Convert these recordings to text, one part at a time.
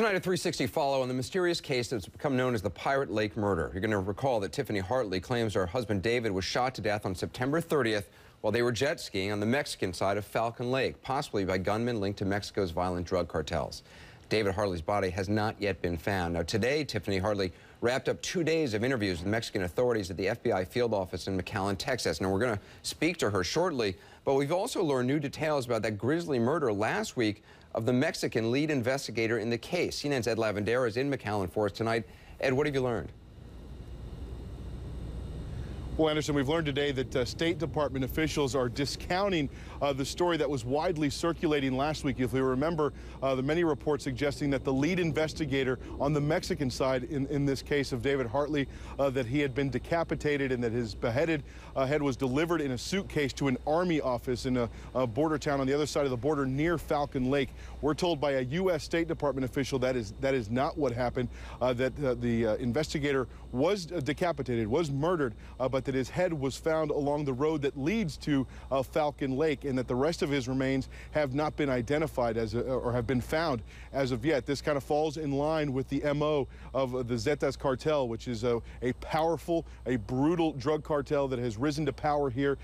Tonight at 360 follow on the mysterious case that's become known as the Pirate Lake murder. You're going to recall that Tiffany Hartley claims her husband David was shot to death on September 30th while they were jet skiing on the Mexican side of Falcon Lake, possibly by gunmen linked to Mexico's violent drug cartels. David Hartley's body has not yet been found. Now today, Tiffany Hartley wrapped up 2 days of interviews with Mexican authorities at the FBI field office in McAllen, Texas. Now we're going to speak to her shortly, but we've also learned new details about that grisly murder last week of the Mexican lead investigator in the case. CNN's Ed Lavandera is in McAllen for us tonight. Ed, what have you learned? Well, Anderson, we've learned today that State Department officials are discounting the story that was widely circulating last week. If you remember, the many reports suggesting that the lead investigator on the Mexican side in this case of David Hartley, that he had been decapitated and that his beheaded head was delivered in a suitcase to an Army office in a border town on the other side of the border near Falcon Lake. We're told by a U.S. State Department official that is not what happened, that the investigator was decapitated, was murdered, but that his head was found along the road that leads to Falcon Lake, and that the rest of his remains have not been identified or have been found as of yet. This kind of falls in line with the MO of the Zetas cartel, which is a powerful, a brutal drug cartel that has risen to power here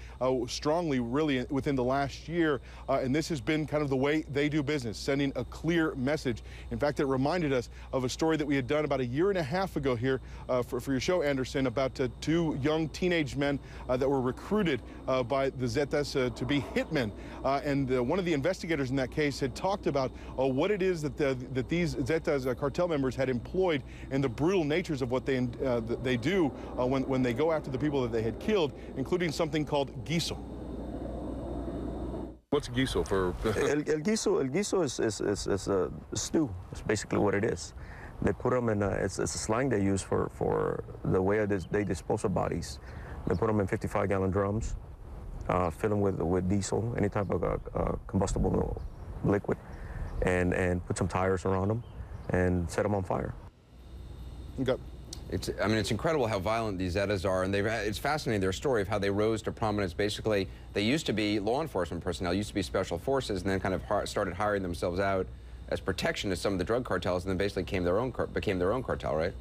strongly, really, within the last year. And this has been kind of the way they do business, sending a clear message. In fact, it reminded us of a story that we had done about 1.5 years ago here for your show, Anderson, about 2 young teenage men that were recruited by the Zetas to be hitmen. And one of the investigators in that case had talked about what it is that these Zetas cartel members had employed and the brutal natures of what they do when they go after the people that they had killed, including something called guiso. What's guiso for? El guiso is a stew. It's basically what it is. They put them in, it's a slang they use for the way they dispose of bodies. They put them in 55-gallon drums, fill them with diesel, any type of combustible liquid, and put some tires around them and set them on fire. Okay. I mean, it's incredible how violent these Zetas are, and it's fascinating, their story of how they rose to prominence. Basically, they used to be law enforcement personnel, used to be special forces, and then kind of started hiring themselves out as protection to some of the drug cartels, and then basically became their own cartel, right?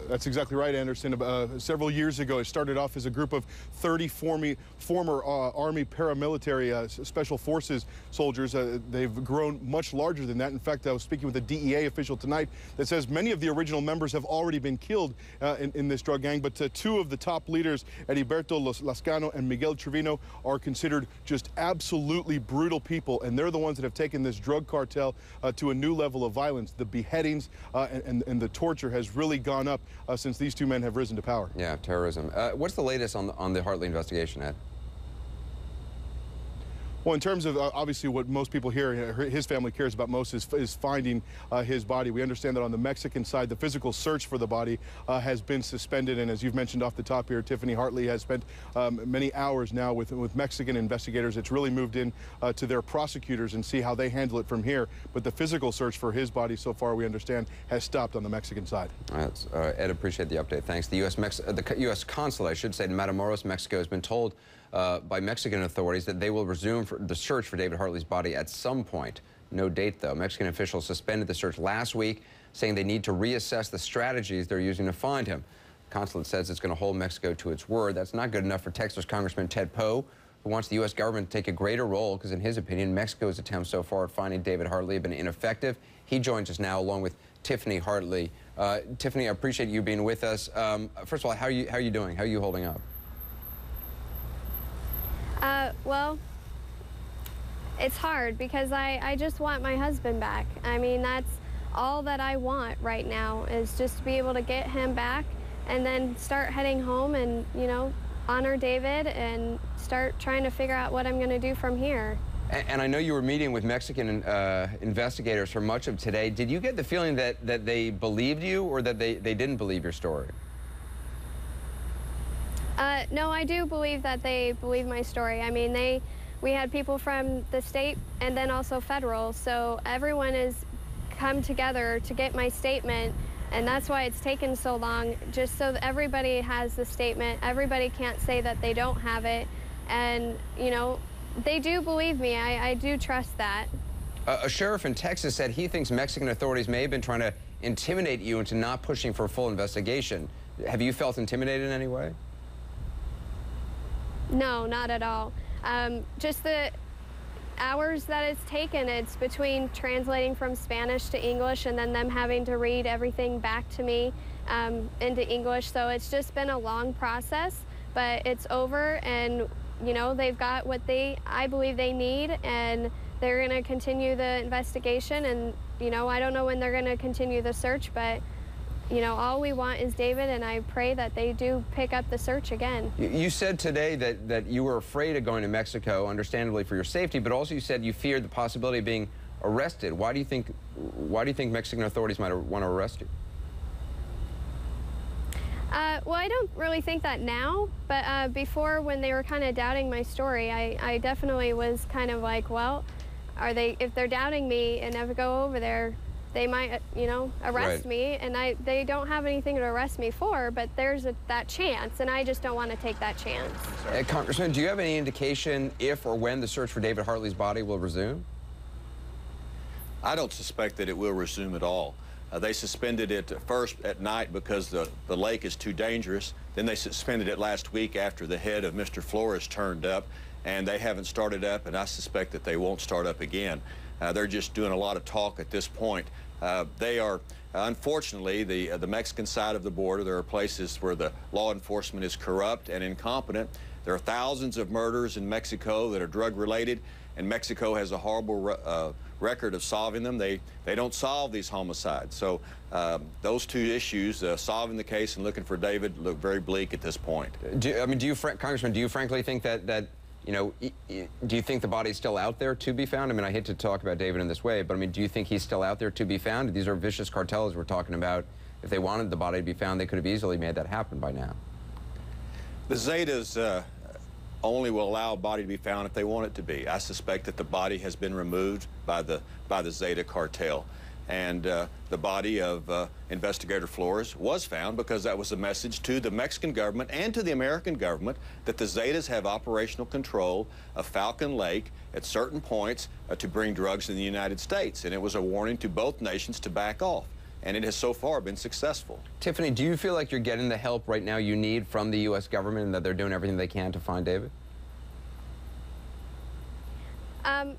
That's exactly right, Anderson. Several years ago, it started off as a group of 30 former Army paramilitary special forces soldiers. They've grown much larger than that. In fact, I was speaking with a DEA official tonight that says many of the original members have already been killed in this drug gang, but 2 of the top leaders, Heriberto Lascano and Miguel Trevino, are considered just absolutely brutal people, and they're the ones that have taken this drug cartel to a new level of violence. The beheadings and the torture has really gone up since these 2 men have risen to power. Yeah, terrorism. What's the latest on the Hartley investigation, Ed? Well, in terms of obviously what most people here, his family cares about most is finding his body. We understand that on the Mexican side, the physical search for the body has been suspended. And as you've mentioned off the top here, Tiffany Hartley has spent many hours now with Mexican investigators. It's really moved in to their prosecutors and see how they handle it from here. But the physical search for his body so far, we understand, has stopped on the Mexican side. Ed, appreciate the update. Thanks. The U.S. consulate, I should say, in Matamoros, Mexico, has been told by Mexican authorities that they will resume the search for David Hartley's body at some point. No date, though. Mexican officials suspended the search last week, saying they need to reassess the strategies they're using to find him. The consulate says it's going to hold Mexico to its word. That's not good enough for Texas Congressman Ted Poe, who wants the U.S. government to take a greater role because, in his opinion, Mexico's attempts so far at finding David Hartley have been ineffective. He joins us now along with Tiffany Hartley. Tiffany, I appreciate you being with us. First of all, how are you doing? How are you holding up? Well, it's hard because I just want my husband back. I mean, that's all that I want right now, is just to be able to get him back and then start heading home and, you know, honor David and start trying to figure out what I'm going to do from here. And I know you were meeting with Mexican investigators for much of today. Did you get the feeling that they believed you, or that they didn't believe your story? No, I do believe that they believe my story. I mean, we had people from the state and then also federal, so everyone has come together to get my statement, and that's why it's taken so long, just so that everybody has the statement. Everybody can't say that they don't have it, and, you know, they do believe me. I do trust that. A sheriff in Texas said he thinks Mexican authorities may have been trying to intimidate you into not pushing for a full investigation. Have you felt intimidated in any way? No, not at all. Just the hours that it's taken, it's between translating from Spanish to English and then them having to read everything back to me into English. So it's just been a long process, but it's over, and you know, they've got what I believe they need, and they're going to continue the investigation. And you know, I don't know when they're going to continue the search, but you know, all we want is David, and I pray that they do pick up the search again. You said today that you were afraid of going to Mexico, understandably for your safety, but also you said you feared the possibility of being arrested. Why do you think Mexican authorities might want to arrest you? Well, I don't really think that now, but before, when they were kind of doubting my story, I definitely was kind of like, well, if they're doubting me and if I go over there, they might, you know, arrest me, and they don't have anything to arrest me for, but there's that chance, and I just don't want to take that chance. Congressman, do you have any indication if or when the search for David Hartley's body will resume? I don't suspect that it will resume at all. They suspended it first at night because the lake is too dangerous. Then they suspended it last week after the head of Mr. Flores turned up, and they haven't started up, and I suspect that they won't start up again. They're just doing a lot of talk at this point. They are, unfortunately, the Mexican side of the border, there are places where the law enforcement is corrupt and incompetent. There are thousands of murders in Mexico that are drug-related, and Mexico has a horrible record of solving them. They don't solve these homicides. So those two issues, solving the case and looking for David, look very bleak at this point. Congressman, do you frankly think that you know, do you think the body's still out there to be found? I mean, I hate to talk about David in this way, but I mean, do you think he's still out there to be found? These are vicious cartels we're talking about. If they wanted the body to be found, they could have easily made that happen by now. The Zetas only will allow a body to be found if they want it to be. I suspect that the body has been removed by the Zeta cartel. And the body of Investigator Flores was found because that was a message to the Mexican government and to the American government that the Zetas have operational control of Falcon Lake at certain points to bring drugs in the United States. And it was a warning to both nations to back off. And it has so far been successful. Tiffany, do you feel like you're getting the help right now you need from the U.S. government and that they're doing everything they can to find David?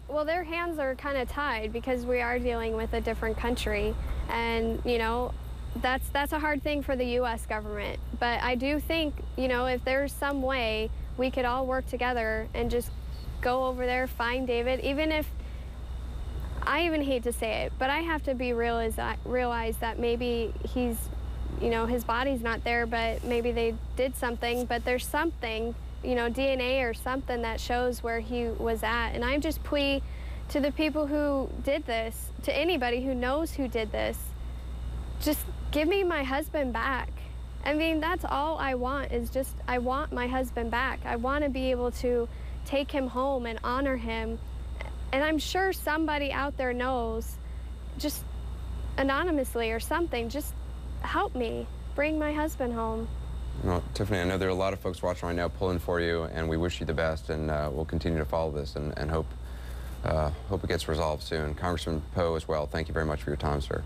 Well, their hands are kind of tied because we are dealing with a different country, and you know, that's a hard thing for the U.S. government. But I do think, you know, if there's some way we could all work together and just go over there, find David, even if, I even hate to say it, but I have to realize that maybe he's, you know, his body's not there, but maybe they did something, but there's something, you know, DNA or something that shows where he was at. And I just plea to the people who did this, to anybody who knows who did this, just give me my husband back. I mean, that's all I want, is just, I want my husband back. I want to be able to take him home and honor him. And I'm sure somebody out there knows, just anonymously or something, just help me bring my husband home. Well, Tiffany, I know there are a lot of folks watching right now pulling for you, and we wish you the best, and we'll continue to follow this and hope it gets resolved soon. Congressman Poe as well, thank you very much for your time, sir.